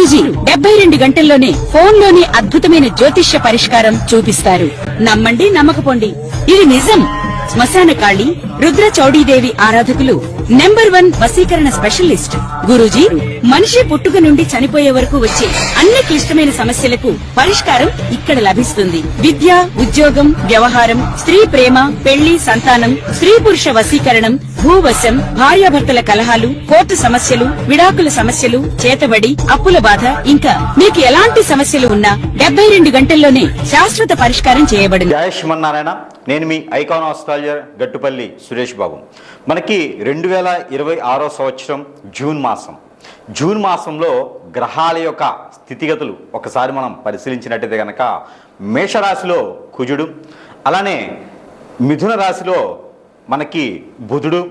గురూజీ 72 గంటల్లోనే ఫోన్లోని అద్భుతమైన జ్యోతిష్య పరిష్కారం చూపిస్తారు. నమ్మండి, నమ్మకపోండి, ఇది నిజం. శ్మశాన కాళి రుద్ర చౌడీదేవి ఆరాధకులు నంబర్ 1 వశీకరణ స్పెషలిస్ట్. గురూజీ మనిషి పుట్టుక నుండి చనిపోయే వరకు వచ్చే అన్ని క్లిష్టమైన సమస్యలకు పరిష్కారం ఇక్కడ లభిస్తుంది. విద్య, ఉద్యోగం, వ్యవహారం, స్త్రీ ప్రేమ, పెళ్లి, సంతానం, స్త్రీ పురుష వశీకరణం, భూవశం, భార్యాభర్తల కలహాలు, కోర్టు సమస్యలు, విడాకుల సమస్యలు, చేతబడి, అప్పుల బాధ, ఇంకా మీకు ఎలాంటి సమస్యలు ఉన్నా 72 గంటల్లోనే శాశ్వత పరిష్కారం చేయబడింది. జయ శ్రీమన్నారాయణ. నేను మీ ఐకాన్ ఆస్ట్రాలజర్ గట్టుపల్లి సురేష్ బాబు. మనకి 2026 సంవత్సరం జూన్ మాసంలో గ్రహాల యొక్క స్థితిగతులు ఒకసారి మనం పరిశీలించినట్టయితే కనుక మేషరాశిలో కుజుడు, అలానే మిథున రాశిలో మనకి బుధుడు,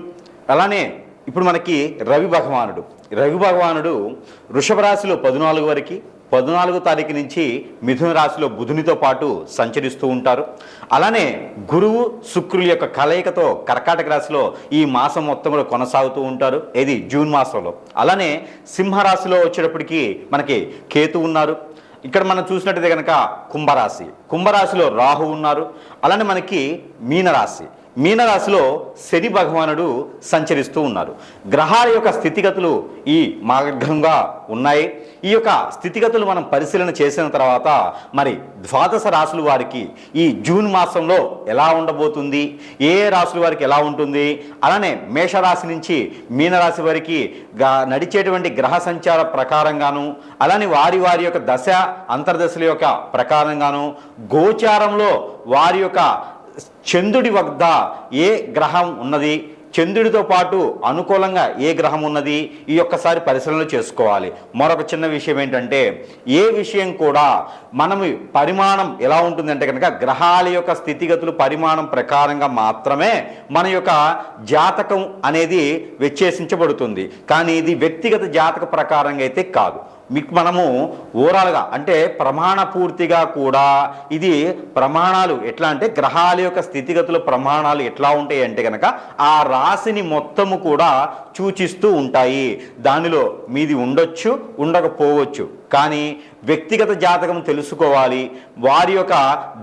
అలానే ఇప్పుడు మనకి రవి భగవానుడు వృషభ రాశిలో 14 వరకు, 14వ తారీఖు నుంచి మిథున రాశిలో బుధునితో పాటు సంచరిస్తూ ఉంటారు. అలానే గురువు శుక్రుల యొక్క కలయికతో కర్కాటక రాశిలో ఈ మాసం మొత్తంలో కొనసాగుతూ ఉంటారు. ఇది జూన్ మాసంలో. అలానే సింహరాశిలో వచ్చేటప్పటికి మనకి కేతు ఉన్నారు. ఇక్కడ మనం చూసినట్టయితే కనుక కుంభరాశిలో రాహు ఉన్నారు. అలానే మనకి మీనరాశిలో శని భగవానుడు సంచరిస్తూ ఉన్నారు. గ్రహాల యొక్క స్థితిగతులు ఈ మార్గంగా ఉన్నాయి. ఈ యొక్క స్థితిగతులు మనం పరిశీలన చేసిన తర్వాత మరి ద్వాదశ రాశుల వారికి ఈ జూన్ మాసంలో ఎలా ఉండబోతుంది, ఏ రాశుల వారికి ఎలా ఉంటుంది, అలానే మేషరాశి నుంచి మీనరాశి వారికి నడిచేటువంటి గ్రహ సంచార ప్రకారంగాను, అలానే వారి యొక్క దశ అంతర్దశల యొక్క ప్రకారంగాను, గోచారంలో వారి యొక్క చంద్రుడి వద్ద ఏ గ్రహం ఉన్నది, చంద్రుడితో పాటు అనుకూలంగా ఏ గ్రహం ఉన్నది, ఈ ఒక్కసారి పరిశీలన చేసుకోవాలి. మరొక చిన్న విషయం ఏంటంటే, ఏ విషయం కూడా మనం పరిమాణం ఎలా ఉంటుందంటే కనుక గ్రహాల యొక్క స్థితిగతులు పరిమాణం ప్రకారంగా మాత్రమే మన యొక్క జాతకం అనేది విశ్లేషించబడుతుంది. కానీ ఇది వ్యక్తిగత జాతక ప్రకారంగా అయితే కాదు. మీకు మనము ఓవరాల్గా అంటే ప్రమాణ పూర్తిగా కూడా ఇది ప్రమాణాలు ఎట్లా అంటే గ్రహాల యొక్క స్థితిగతుల ప్రమాణాలు ఎట్లా ఉంటాయి అంటే కనుక ఆ రాశిని మొత్తము కూడా సూచిస్తూ ఉంటాయి. దానిలో మీది ఉండొచ్చు, ఉండకపోవచ్చు. కానీ వ్యక్తిగత జాతకం తెలుసుకోవాలి. వారి యొక్క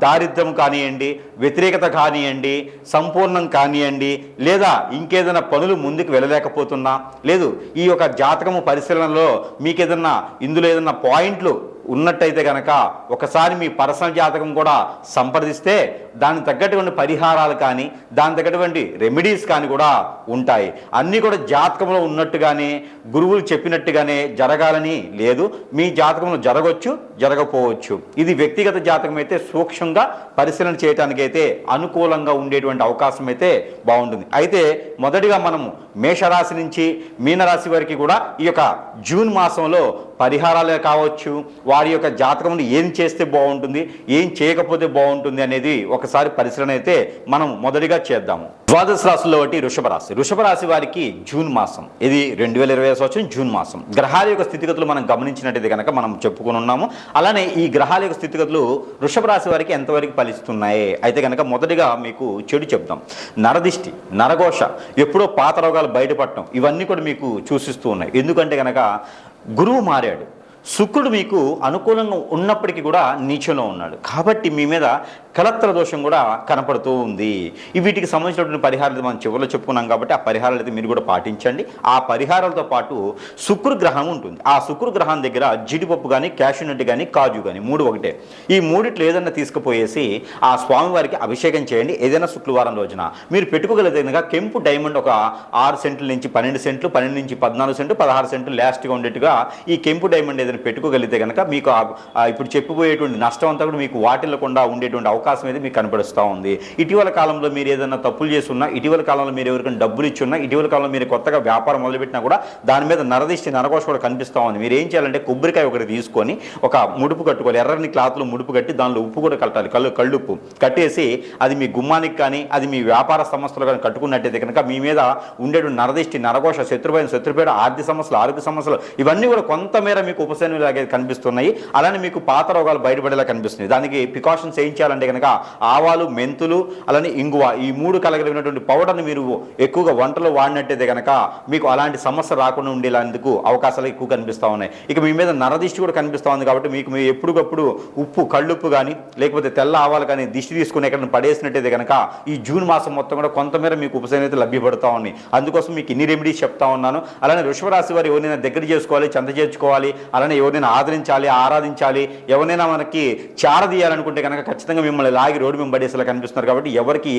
దారిద్ర్యం కానివ్వండి, వ్యతిరేకత కానివ్వండి, సంపూర్ణం కానివ్వండి, లేదా ఇంకేదైనా పనులు ముందుకు వెళ్ళలేకపోతున్నా, లేదు ఈ యొక్క జాతకము పరిశీలనలో మీకు ఇందులో ఏదైనా పాయింట్లు ఉన్నట్టయితే కనుక ఒకసారి మీ పర్సనల్ జాతకం కూడా సంప్రదిస్తే దానికి తగ్గటువంటి పరిహారాలు కానీ, దానికి తగ్గటువంటి రెమెడీస్ కానీ కూడా ఉంటాయి. అన్నీ కూడా జాతకంలో ఉన్నట్టుగానే గురువులు చెప్పినట్టుగానే జరగాలని లేదు. మీ జాతకంలో జరగవచ్చు, జరగకపోవచ్చు. ఇది వ్యక్తిగత జాతకం అయితే సూక్ష్మంగా పరిశీలన చేయడానికి అయితే అనుకూలంగా ఉండేటువంటి అవకాశం అయితే బాగుంటుంది. అయితే మొదటిగా మనము మేషరాశి నుంచి మీనరాశి వరకు కూడా ఈ యొక్క జూన్ మాసంలో పరిహారాలే కావచ్చు, వారి యొక్క జాతకంలో ఏం చేస్తే బాగుంటుంది, ఏం చేయకపోతే బాగుంటుంది అనేది ఒకసారి పరిశీలన అయితే మనం మొదటిగా చేద్దాము. ద్వాదశ రాశుల్లో ఒకటి వృషభ రాశి వారికి జూన్ మాసం, ఇది 2020 సంవత్సరం జూన్ మాసం. గ్రహాల యొక్క స్థితిగతులు మనం గమనించినట్టయితే కనుక మనం చెప్పుకుని ఉన్నాము. అలానే ఈ గ్రహాల యొక్క స్థితిగతులు వృషభ రాశి వారికి ఎంతవరకు ఫలిస్తున్నాయి అయితే కనుక మొదటిగా మీకు చెడు చెప్తాం. నరదిష్టి, నరఘోష, ఎప్పుడో పాత రోగాలు బయటపడటం, ఇవన్నీ కూడా మీకు సూచిస్తూ ఉన్నాయి. ఎందుకంటే కనుక గురువు మారాడు, శుక్రుడు మీకు అనుకూలంగా ఉన్నప్పటికీ కూడా నీచంలో ఉన్నాడు. కాబట్టి మీ మీద కలత్ర దోషం కూడా కనపడుతూ ఉంది. వీటికి సంబంధించినటువంటి పరిహారాలు మనం చివరిలో చెప్పుకున్నాం కాబట్టి ఆ పరిహారాలు అయితే మీరు కూడా పాటించండి. ఆ పరిహారాలతో పాటు శుక్రగ్రహం ఉంటుంది. ఆ శుక్రగ్రహం దగ్గర జీడిపప్పు కానీ, క్యాష్యూనట్ కానీ, కాజు కానీ 3 ఒకటే. ఈ మూడిట్లో ఏదైనా తీసుకుపోయేసి ఆ స్వామివారికి అభిషేకం చేయండి. ఏదైనా శుక్రవారం రోజున మీరు పెట్టుకోగలిగితే కెంపు డైమండ్ ఒక 6 సెంట్ల నుంచి 12 సెంట్లు, 12 నుంచి 14 సెంట్లు, 16 సెంట్లు లాస్ట్గా ఉండేట్టుగా ఈ కెంపు డైమండ్ ఏదైనా పెట్టుకోగలిగితే కనుక మీకు ఇప్పుడు చెప్పబోయేటువంటి నష్టం అంతా కూడా మీకు వాటిల్లకుండా ఉండేటువంటి అవకాశం అయితే మీకు కనపడుస్తూ ఉంది. ఇటీవల కాలంలో మీరు ఏదైనా తప్పులు చేస్తున్నా, ఇటీవల కాలంలో మీరు ఎవరికైనా డబ్బులు ఇచ్చున్నా, ఇటీవల కాలంలో మీరు కొత్తగా వ్యాపారం మొదలుపెట్టినా కూడా దాని మీద నరదిష్టి, నరఘోష కూడా కనిపిస్తూ ఉంది. మీరు ఏం చేయాలంటే కొబ్బరికాయ ఒకటి తీసుకొని ఒక ముడుపు కట్టుకోవాలి. ఎర్రని క్లాత్లో ముడుపు కట్టి దానిలో ఉప్పు కూడా కట్టాలి, కళ్ళుప్పు కట్టేసి అది మీ గుమ్మానికి కానీ, అది మీ వ్యాపార సంస్థలు కానీ కట్టుకున్నట్టయితే కనుక మీ మీద ఉండేటువంటి నరదిష్టి, నరఘోష, శత్రుపేడ, ఆర్థిక సమస్యలు, ఆరోగ్య సమస్యలు ఇవన్నీ కూడా కొంతమేర మీకు ఉపశమనం లాగే కనిపిస్తున్నాయి. అలానే మీకు పాత రోగాలు బయటపడేలా కనిపిస్తున్నాయి. దానికి ప్రికాషన్స్ ఏం చేయాలంటే కనుక ఆవాలు, మెంతులు, అలానే ఇంగువ ఈ 3 కలిగినటువంటి పౌడర్ని మీరు ఎక్కువగా వంటలో వాడినట్టయితే కనుక మీకు అలాంటి సమస్య రాకుండా ఉండేందుకు అవకాశాలు ఎక్కువ కనిపిస్తూ ఉన్నాయి. ఇక మీ మీద నరదిష్టి కూడా కనిపిస్తూ ఉంది కాబట్టి మీరు ఎప్పటికప్పుడు ఉప్పు, కళ్ళుప్పు కానీ లేకపోతే తెల్ల ఆవాలు కానీ దిష్టి తీసుకుని ఎక్కడ పడేసినట్టయితే కనుక ఈ జూన్ మాసం మొత్తం కూడా కొంతమేర మీకు ఉపశమనం లభ్యపడుతూ ఉన్నాయి. అందుకోసం మీకు ఇన్ని రెమెడీస్ చెప్తా ఉన్నాను. అలానే వృషభ రాశి వారు ఎవరైనా దగ్గర చేసుకోవాలి, చెంత చేర్చుకోవాలి, అలానే ఎవరైనా ఆదరించాలి, ఆరాధించాలి, ఎవరైనా మనకి చారదీయాలనుకుంటే కనుక ఖచ్చితంగా మిమ్మల్ని లాగి రోడ్డు మీద పడేసేలా కనిపిస్తున్నారు. కాబట్టి ఎవరికి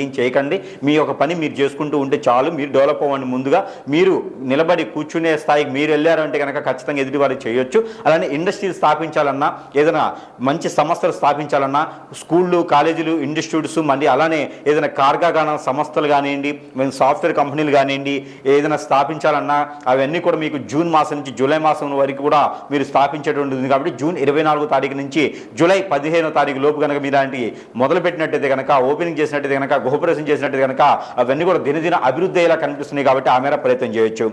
ఏం చేయకండి. మీ యొక్క పని మీరు చేసుకుంటూ ఉంటే చాలు. మీరు డెవలప్ అవ్వండి. ముందుగా మీరు నిలబడి కూర్చునే స్థాయికి మీరు వెళ్ళారంటే కనుక ఖచ్చితంగా ఎదుటి వారికి చేయొచ్చు. అలానే ఇండస్ట్రీలు స్థాపించాలన్నా, ఏదైనా మంచి సంస్థలు స్థాపించాలన్నా, స్కూళ్ళు, కాలేజీలు, ఇన్స్టిట్యూట్స్, మళ్ళీ అలానే ఏదైనా కార్ఖానా సంస్థలు కానివ్వండి, సాఫ్ట్వేర్ కంపెనీలు కానివ్వండి, ఏదైనా స్థాపించాలన్నా అవన్నీ కూడా మీకు జూన్ మాసం నుంచి జూలై మాసం వరకు కూడా మీరు స్థాపించేటువంటి ఉంది. కాబట్టి జూన్ 24వ తారీఖు నుంచి జూలై 15వ తారీఖు లోపు కనుక మీరు అలాంటి మొదలు పెట్టినట్టయితే కనుక, ఓపెనింగ్ చేసినట్టయితే కనుక, గృహప్రవేశం చేసినట్టయితే కనుక అవన్నీ కూడా దినదిన అభివృద్ధి అయ్యేలా కనిపిస్తున్నాయి. కాబట్టి ఆ మేర ప్రయత్నం చేయొచ్చు.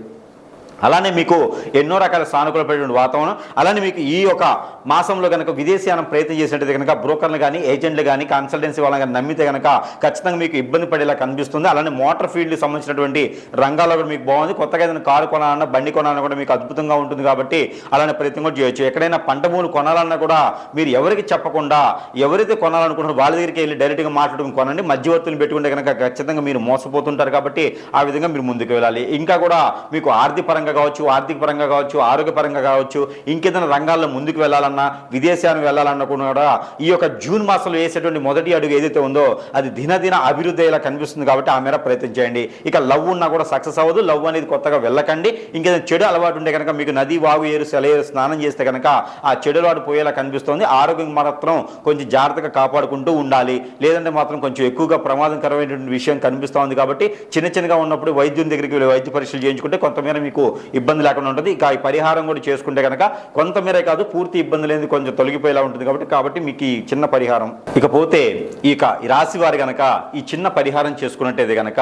అలానే మీకు ఎన్నో రకాల సానుకూలమైనటువంటి వాతావరణం. అలానే మీకు ఈ యొక్క మాసంలో కనుక విదేశీయానం ప్రయత్నం చేసినట్టయితే కనుక బ్రోకర్లు కానీ, ఏజెంట్లు కానీ, కన్సల్టెన్సీ వాళ్ళని కానీ నమ్మితే కనుక ఖచ్చితంగా మీకు ఇబ్బంది పడేలా కనిపిస్తుంది. అలానే మోటార్ ఫీల్డ్కి సంబంధించినటువంటి రంగాల్లో కూడా మీకు బాగుంది. కొత్తగా ఏదైనా కారు కొనాలన్నా, బండి కొనాలన్నా కూడా మీకు అద్భుతంగా ఉంటుంది. కాబట్టి అలానే ప్రయత్నం కూడా చేయొచ్చు. ఎక్కడైనా పంట భూములు కొనాలన్నా కూడా మీరు ఎవరికి చెప్పకుండా ఎవరైతే కొనాలనుకుంటున్నారో వాళ్ళ దగ్గరికి వెళ్ళి డైరెక్ట్గా మాట్లాడుకుని కొనండి. మధ్యవర్తులు పెట్టుకుంటే కనుక ఖచ్చితంగా మీరు మోసపోతుంటారు. కాబట్టి ఆ విధంగా మీరు ముందుకు వెళ్ళాలి. ఇంకా కూడా మీకు ఆర్థిక పరంగా కావచ్చు, ఆరోగ్యపరంగా కావచ్చు, ఇంకేదైనా రంగాల్లో ముందుకు వెళ్ళాలన్నా, విదేశానికి వెళ్ళాలన్నా కూడా ఈ యొక్క జూన్ మాసంలో వేసేటువంటి మొదటి అడుగు ఏదైతే ఉందో అది దినదిన అభివృద్ధి అయ్యేలా కనిపిస్తుంది. కాబట్టి ఆ మేర ప్రయత్నం చేయండి. ఇక లవ్ ఉన్నా కూడా సక్సెస్ అవ్వదు. లవ్ అనేది కొత్తగా వెళ్ళకండి. ఇంకేదైనా చెడు అలవాటు ఉంటే కనుక మీకు నది, వాగు, ఏరు, సెలయేరు స్నానం చేస్తే కనుక ఆ చెడు అలవాటు పోయేలా కనిపిస్తుంది. ఆరోగ్యం మాత్రం కొంచెం జాగ్రత్తగా కాపాడుకుంటూ ఉండాలి. లేదంటే మాత్రం కొంచెం ఎక్కువగా ప్రమాదకరమైనటువంటి విషయం కనిపిస్తుంది. కాబట్టి చిన్నగా ఉన్నప్పుడు వైద్యుని దగ్గరికి వెళ్ళి వైద్య పరీక్షలు చేయించుకుంటే కొంతమేర మీకు ఇబ్బంది లేకుండా ఉంటుంది. ఇక ఈ పరిహారం కూడా చేసుకుంటే కనుక కొంతమేరే కాదు, పూర్తి ఇబ్బంది లేని కొంచెం తొలగిపోయేలా ఉంటుంది. కాబట్టి మీకు ఈ చిన్న పరిహారం. ఇకపోతే ఈ రాశి వారి కనుక ఈ చిన్న పరిహారం చేసుకున్నట్టయితే కనుక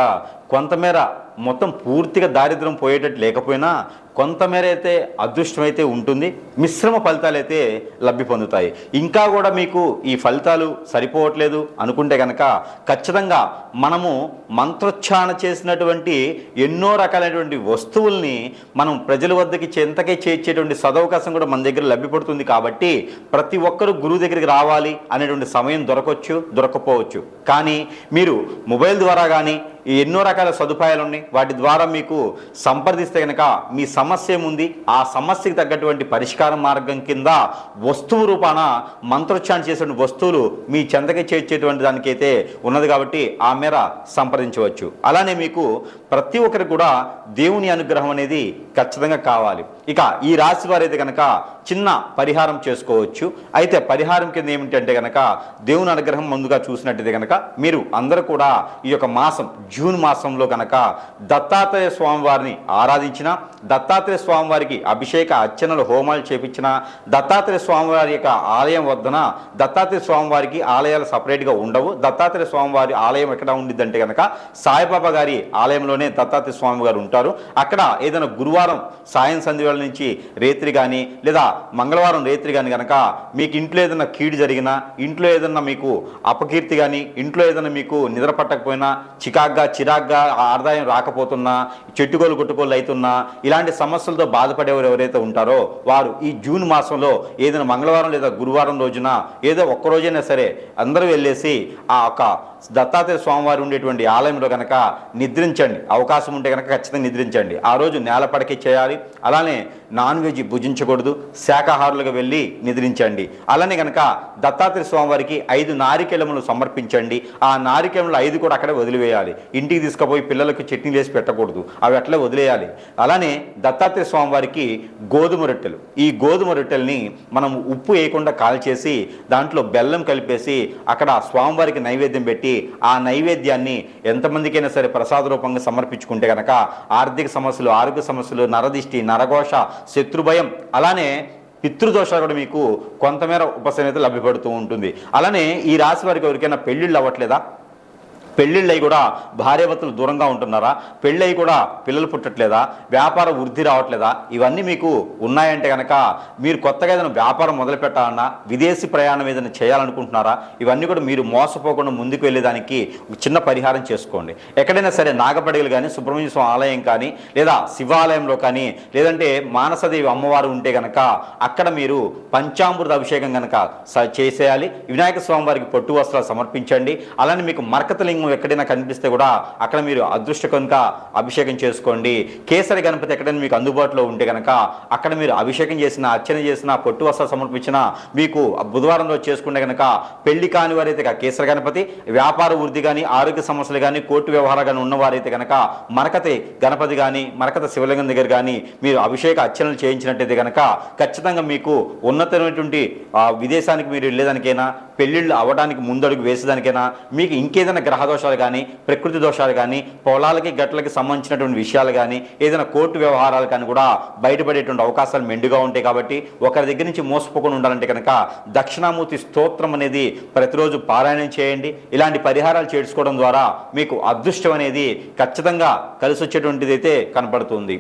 కొంతమేర మొత్తం పూర్తిగా దారిద్ర్యం పోయేటట్టు లేకపోయినా కొంతమేర అయితే అదృష్టం అయితే ఉంటుంది. మిశ్రమ ఫలితాలు అయితే లబ్ధి పొందుతాయి. ఇంకా కూడా మీకు ఈ ఫలితాలు సరిపోవట్లేదు అనుకుంటే కనుక ఖచ్చితంగా మనము మంత్రోచ్చారణ చేసినటువంటి ఎన్నో రకాలైనటువంటి వస్తువుల్ని మనం ప్రజల వద్దకి చెంతకే చేర్చేటువంటి సదవకాశం కూడా మన దగ్గర లభ్యపడుతుంది. కాబట్టి ప్రతి ఒక్కరూ గురువు దగ్గరికి రావాలి అనేటువంటి సమయం దొరకపోవచ్చు. కానీ మీరు మొబైల్ ద్వారా కానీ ఎన్నో రకాల సదుపాయాలు ఉన్నాయి. వాటి ద్వారా మీకు సంప్రదిస్తే కనుక మీ సమస్య ఏముంది, ఆ సమస్యకి తగ్గటువంటి పరిష్కార మార్గం కింద వస్తువు రూపాన మంత్రోచ్చారణ చేసిన వస్తువులు మీ చెంతకి చేర్చేటువంటి దానికైతే ఉన్నది. కాబట్టి ఆ మేర సంప్రదించవచ్చు. అలానే మీకు ప్రతి ఒక్కరికి కూడా దేవుని అనుగ్రహం అనేది ఖచ్చితంగా కావాలి. ఇక ఈ రాశి వారైతే కనుక చిన్న పరిహారం చేసుకోవచ్చు. అయితే పరిహారం కింద ఏమిటంటే కనుక దేవుని అనుగ్రహం ముందుగా చూసినట్టయితే కనుక మీరు అందరూ కూడా ఈ యొక్క మాసం జూన్ మాసంలో కనుక దత్తాత్రేయ స్వామి వారిని ఆరాధించిన, దత్తాత్రేయ స్వామి వారికి అభిషేక అర్చనలు, హోమాలు చేపించిన, దత్తాత్రేయ స్వామి వారి యొక్క ఆలయం వద్దన దత్తాత్రేయ స్వామి వారికి ఆలయాలు సపరేట్గా ఉండవు. దత్తాత్రేయ స్వామి వారి ఆలయం ఎక్కడ ఉండిద్దంటే కనుక సాయిబాబా గారి ఆలయంలోనే దత్తాత్రేయ స్వామి గారు ఉంటారు. అక్కడ ఏదైనా గురువారం సాయం సంధ్య నుంచి రేత్రి కానీ లేదా మంగళవారం రేత్రి కానీ కనుక మీకు ఇంట్లో ఏదైనా కీడు జరిగినా, ఇంట్లో ఏదైనా మీకు అపకీర్తి కానీ, ఇంట్లో ఏదైనా మీకు నిద్ర పట్టకపోయినా, చిరాగ్గా ఆదాయం రాకపోతున్నా, చెట్టుకోలు కొట్టుకోలు అవుతున్నా, ఇలాంటి సమస్యలతో బాధపడేవారు ఎవరైతే ఉంటారో వారు ఈ జూన్ మాసంలో ఏదైనా మంగళవారం లేదా గురువారం రోజున ఏదో ఒక్కరోజైనా సరే అందరూ వెళ్ళేసి ఆ ఒక దత్తాత్రేయ స్వామివారు ఉండేటువంటి ఆలయంలో కనుక నిద్రించండి. అవకాశం ఉంటే కనుక ఖచ్చితంగా నిద్రించండి. ఆ రోజు నేలపడకి చేయాలి. అలానే నాన్ వెజ్ భుజించకూడదు. శాకాహారులుగా వెళ్ళి నిద్రించండి. అలానే కనుక దత్తాత్రేయ స్వామివారికి 5 నారికేళములు సమర్పించండి. ఆ నారికేళములు 5 కూడా అక్కడే వదిలివేయాలి. ఇంటికి తీసుకుపోయి పిల్లలకు చట్నీ వేసి పెట్టకూడదు. అవి అట్లే వదిలేయాలి. అలానే దత్తాత్రేయ స్వామివారికి గోధుమ రొట్టెలు, ఈ గోధుమ రొట్టెల్ని మనం ఉప్పు వేయకుండా కాల్చేసి దాంట్లో బెల్లం కలిపేసి అక్కడ స్వామివారికి నైవేద్యం పెట్టి ఆ నైవేద్యాన్ని ఎంతమందికైనా సరే ప్రసాద రూపంగా సమర్పించుకుంటే కనుక ఆర్థిక సమస్యలు, ఆరోగ్య సమస్యలు, నరదిష్టి, నరఘోష, శత్రుభయం, అలానే పితృదోషాలు కూడా మీకు కొంతమేర ఉపశమనత లభ్యపడుతూ ఉంటుంది. అలానే ఈ రాశి వారికి ఎవరికైనా పెళ్ళిళ్ళు అవ్వట్లేదా? పెళ్ళిళ్ళయి కూడా భార్యాభర్తలు దూరంగా ఉంటున్నారా, పెళ్ళయి కూడా పిల్లలు పుట్టట్లేదా, వ్యాపార వృద్ధి రావట్లేదా, ఇవన్నీ మీకు ఉన్నాయంటే కనుక మీరు కొత్తగా ఏదైనా వ్యాపారం మొదలు పెట్టాలన్నా, విదేశీ ప్రయాణం ఏదైనా చేయాలనుకుంటున్నారా, ఇవన్నీ కూడా మీరు మోసపోకుండా ముందుకు వెళ్ళేదానికి ఒక చిన్న పరిహారం చేసుకోండి. ఎక్కడైనా సరే నాగపడిగలు కానీ, సుబ్రహ్మణ్య స్వామి ఆలయం కానీ, లేదా శివాలయంలో కానీ, లేదంటే మానసదేవి అమ్మవారు ఉంటే కనుక అక్కడ మీరు పంచామృత అభిషేకం కనుక చేసేయాలి. వినాయక స్వామి వారికి పొట్టు వస్త్రాలు సమర్పించండి. అలానే మీకు మరకతలింగం ఎక్కడైనా కనిపిస్తే కూడా అక్కడ మీరు అదృష్ట కనుక అభిషేకం చేసుకోండి. కేసరి గణపతి ఎక్కడైనా మీకు అందుబాటులో ఉంటే కనుక అక్కడ మీరు అభిషేకం చేసిన, అర్చన చేసిన, పొట్టు వస్త్రాలు సమర్పించిన, మీకు బుధవారం రోజు చేసుకుంటే కనుక పెళ్లి కాని వారైతే కేసరి గణపతి, వ్యాపార వృద్ధి కానీ, ఆరోగ్య సమస్యలు కానీ, కోర్టు వ్యవహారాలు కానీ ఉన్నవారైతే కనుక మరకతి గణపతి కానీ, మరకత శివలింగం దగ్గర కానీ మీరు అభిషేక అర్చనలు చేయించినట్టయితే కనుక ఖచ్చితంగా మీకు ఉన్నతమైనటువంటి విదేశానికి మీరు వెళ్ళేదానికైనా, పెళ్ళిళ్ళు అవ్వడానికి ముందడుగు వేసేదానికైనా, మీకు ఇంకేదైనా గ్రహ దోషాలు కానీ, ప్రకృతి దోషాలు కానీ, పొలాలకి గట్లకి సంబంధించినటువంటి విషయాలు కానీ, ఏదైనా కోర్టు వ్యవహారాలు కానీ కూడా బయటపడేటువంటి అవకాశాలు మెండుగా ఉంటాయి. కాబట్టి ఒకరి దగ్గర నుంచి మోసపోకుండా ఉండాలంటే కనుక దక్షిణామూర్తి స్తోత్రం అనేది ప్రతిరోజు పారాయణం చేయండి. ఇలాంటి పరిహారాలు చేసుకోవడం ద్వారా మీకు అదృష్టం అనేది ఖచ్చితంగా కలిసి వచ్చేటువంటిది అయితే కనపడుతుంది.